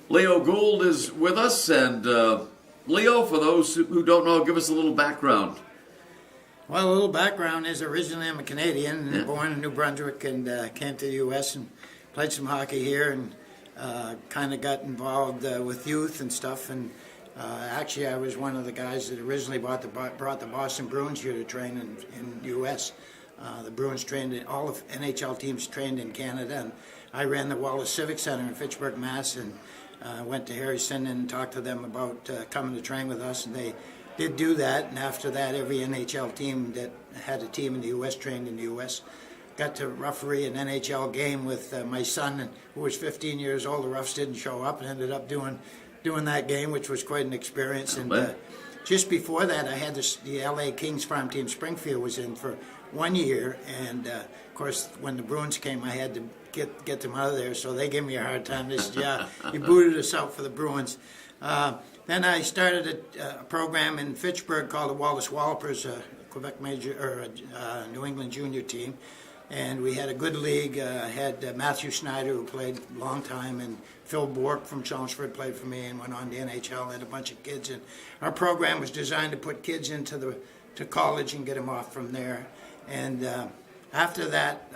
Leo Gould is with us, and Leo, for those who don't know, give us a little background. Well, a little background is originally I'm a Canadian, and born in New Brunswick, and came to the U.S. and played some hockey here, and kind of got involved with youth and stuff. And actually, I was one of the guys that originally brought the Boston Bruins here to train in the U.S. The Bruins trained all of NHL teams trained in Canada, and I ran the Wallace Civic Center in Fitchburg, Mass. And went to Harrison and talked to them about coming to train with us, and they did do that. And after that, every NHL team that had a team in the U.S. trained in the U.S. Got to referee an NHL game with my son, who was 15 years old. The refs didn't show up, and ended up doing that game, which was quite an experience. And just before that, I had the L.A. Kings farm team. Springfield was in for 1 year, and of course, when the Bruins came, I had to get them out of there. So they gave me a hard time. They said, "Yeah, you booted us out for the Bruins." Then I started a program in Fitchburg called the Wallace Wallopers, a Quebec major or a New England junior team, and we had a good league. I had Matthew Snyder, who played a long time, and Phil Bork from Chelmsford played for me and went on to NHL. Had a bunch of kids, and our program was designed to put kids into college and get them off from there. And after that,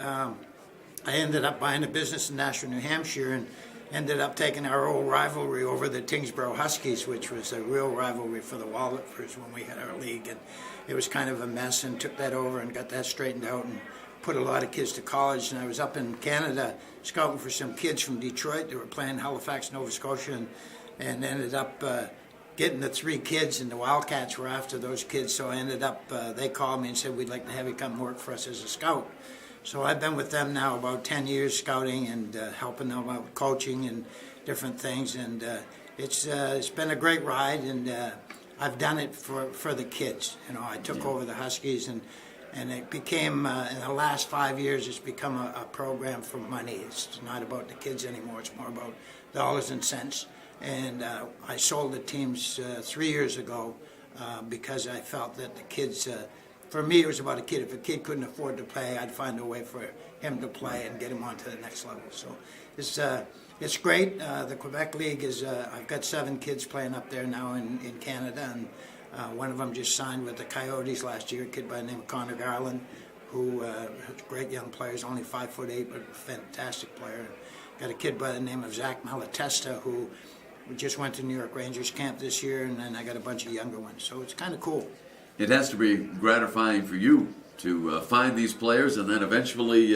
I ended up buying a business in Nashua, New Hampshire, and ended up taking our old rivalry over the Tingsboro Huskies, which was a real rivalry for the Wallopers when we had our league. And it was kind of a mess, and took that over and got that straightened out and put a lot of kids to college. And I was up in Canada scouting for some kids from Detroit. They were playing Halifax, Nova Scotia, and ended up getting the 3 kids, and the Wildcats were after those kids. So I ended up, they called me and said, "We'd like to have you come work for us as a scout." So I've been with them now about 10 years scouting and helping them out with coaching and different things. And it's been a great ride, and I've done it for the kids. You know, I took over the Huskies, and it became, in the last 5 years, it's become a program for money. It's not about the kids anymore. It's more about dollars and cents. And I sold the teams 3 years ago because I felt that the kids, for me, it was about a kid. If a kid couldn't afford to play, I'd find a way for him to play and get him on to the next level. So it's great. The Quebec League is, I've got 7 kids playing up there now in Canada, and one of them just signed with the Coyotes last year, a kid by the name of Connor Garland, who is a great young player. He's only 5'8", but a fantastic player. Got a kid by the name of Zach Malatesta, who just went to New York Rangers camp this year, and then I got a bunch of younger ones. So it's kind of cool. It has to be gratifying for you to find these players, and then eventually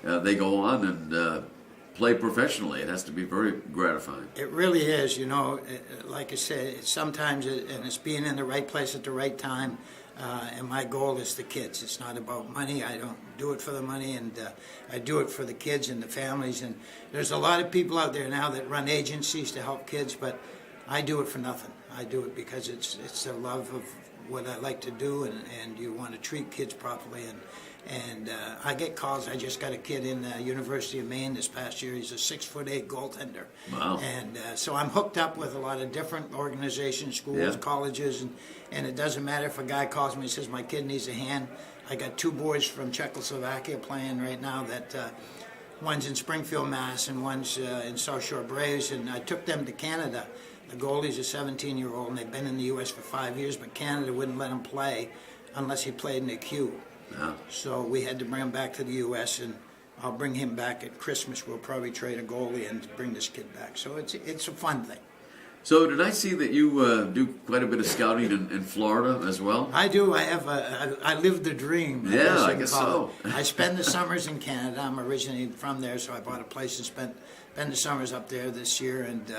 they go on and play professionally. It has to be very gratifying. It really is. You know, like I said, sometimes it's being in the right place at the right time. And my goal is the kids. It's not about money. I don't do it for the money, and I do it for the kids and the families. And there's a lot of people out there now that run agencies to help kids, but I do it for nothing. I do it because it's a love of what I like to do, and you want to treat kids properly. And I get calls. I just got a kid in the University of Maine this past year. He's a 6'8" goaltender. Wow. And so I'm hooked up with a lot of different organizations, schools, colleges, and it doesn't matter if a guy calls me and says, "My kid needs a hand." I got 2 boys from Czechoslovakia playing right now that one's in Springfield, Mass, and one's in South Shore Braves, and I took them to Canada. The goalie's a 17-year-old, and they've been in the U.S. for 5 years, but Canada wouldn't let him play unless he played in the Q. Yeah. So we had to bring him back to the U.S., and I'll bring him back at Christmas. We'll probably trade a goalie and bring this kid back. So it's a fun thing. So did I see that you do quite a bit of scouting in Florida as well? I do. I live the dream. Yeah, I guess so. I spend the summers in Canada. I'm originally from there, so I bought a place and spend the summers up there this year. And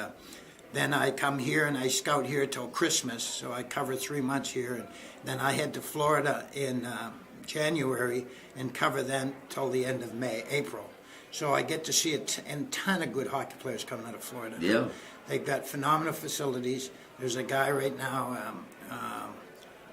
then I come here and I scout here till Christmas. So I cover 3 months here. And then I head to Florida in January and cover then till the end of April. So I get to see a ton of good hockey players coming out of Florida. Yeah. They've got phenomenal facilities. There's a guy right now, a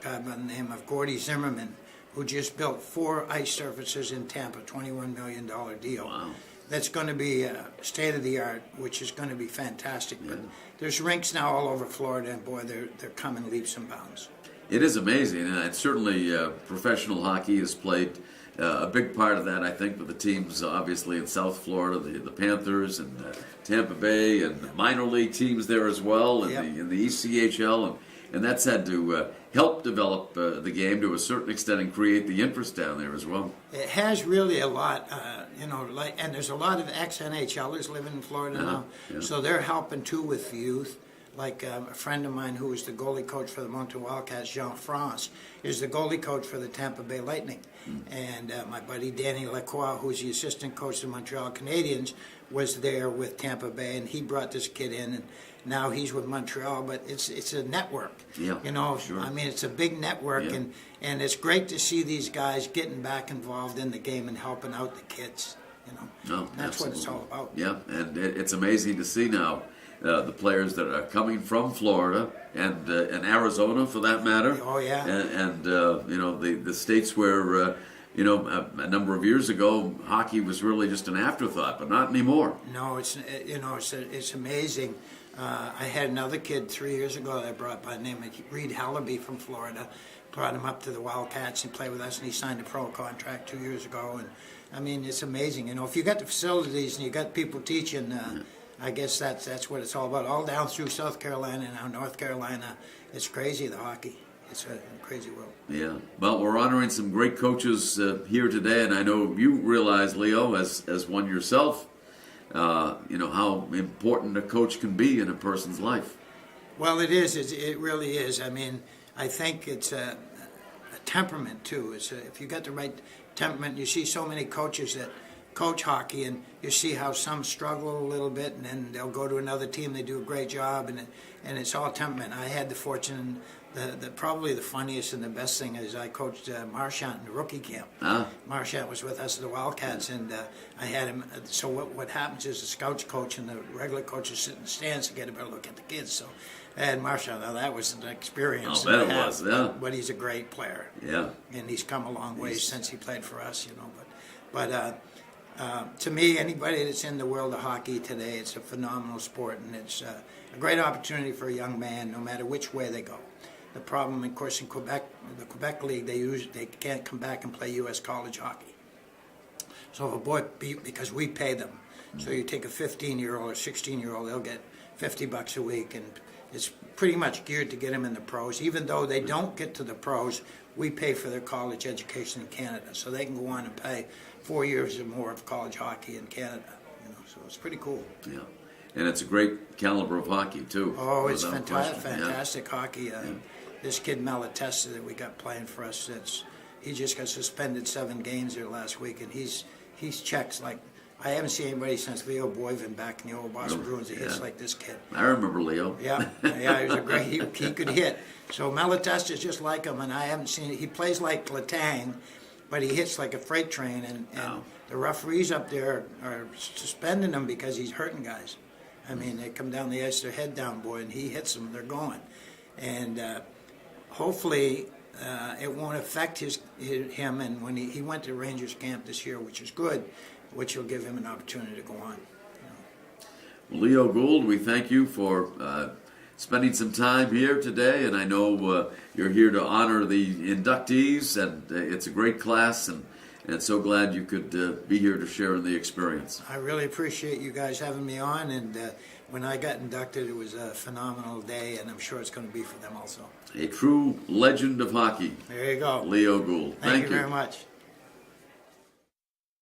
guy by the name of Gordy Zimmerman, who just built 4 ice surfaces in Tampa, $21 million deal. Wow. That's going to be state-of-the-art, which is going to be fantastic. Yeah. But there's rinks now all over Florida, and boy, they're coming leaps and bounds. It is amazing, and certainly professional hockey is played a big part of that, I think, with the teams obviously in South Florida, the Panthers and Tampa Bay, and the minor league teams there as well, and in the ECHL, and that's had to help develop the game to a certain extent and create the interest down there as well. It has really a lot, and there's a lot of ex-NHLers living in Florida now, so they're helping too with the youth. Like a friend of mine who was the goalie coach for the Moncton Wildcats, Jean-France, is the goalie coach for the Tampa Bay Lightning. And my buddy Danny Lacroix, who's the assistant coach of the Montreal Canadiens, was there with Tampa Bay, and he brought this kid in, and now he's with Montreal. But it's a network, Sure. I mean, it's a big network, and it's great to see these guys getting back involved in the game and helping out the kids. No, that's what it's all about. Yeah, and it's amazing to see now. The players that are coming from Florida and Arizona, for that matter. Oh yeah. And the states where a number of years ago hockey was really just an afterthought, but not anymore. No, it's amazing. I had another kid 3 years ago that I brought by the name of Reed Hallaby from Florida. Brought him up to the Wildcats and played with us, and he signed a pro contract 2 years ago. And I mean, it's amazing. If you got the facilities and you got people teaching. I guess that's what it's all about. All down through South Carolina and now North Carolina, it's crazy, the hockey. It's a crazy world. Yeah. Well, we're honoring some great coaches here today, and I know you realize, Leo, as one yourself, how important a coach can be in a person's life. Well, it is. It really is. I mean, I think it's a temperament, too. If you got the right temperament, you see so many coaches that coach hockey, and you see how some struggle a little bit, and then they'll go to another team, they do a great job, and it's all temperament. I had the fortune, probably the funniest and the best thing is I coached Marchant in the rookie camp. Marchant was with us at the Wildcats, and I had him. So what happens is the scouts coach and the regular coaches sit in the stands to get a better look at the kids. So I had Marchant. Now that was an experience. I bet it was, yeah. But he's a great player. Yeah. And he's come a long way since he played for us, But to me, anybody that's in the world of hockey today, it's a phenomenal sport, and it's a great opportunity for a young man, no matter which way they go. The problem, of course, in Quebec, the Quebec League, they can't come back and play U.S. college hockey. So if a boy, because we pay them, so you take a 15-year-old or 16-year-old, they'll get $50 a week, and it's pretty much geared to get them in the pros. Even though they don't get to the pros, we pay for their college education in Canada, so they can go on and pay 4 years or more of college hockey in Canada. So it's pretty cool. Yeah, and it's a great caliber of hockey too. Oh, it's fantastic hockey. This kid Malatesta that we got playing for us, he just got suspended 7 games there last week, and he's checks like I haven't seen anybody since Leo Boyven back in the old Boston Bruins that hits like this kid. I remember Leo. Yeah, he was a great. He could hit. So Malatesta is just like him, and I haven't seen it. He plays like Letang, but he hits like a freight train, and the referees up there are suspending him because he's hurting guys. I mean, they come down the ice, their head down, boy, and he hits them, they're going. And hopefully it won't affect him. And when he went to Rangers camp this year, which is good, which will give him an opportunity to go on. Leo Gould, we thank you for spending some time here today, and I know you're here to honor the inductees, and it's a great class, and so glad you could be here to share in the experience. I really appreciate you guys having me on, and when I got inducted, it was a phenomenal day, and I'm sure it's going to be for them also. A true legend of hockey. There you go. Leo Gould. Thank you very much.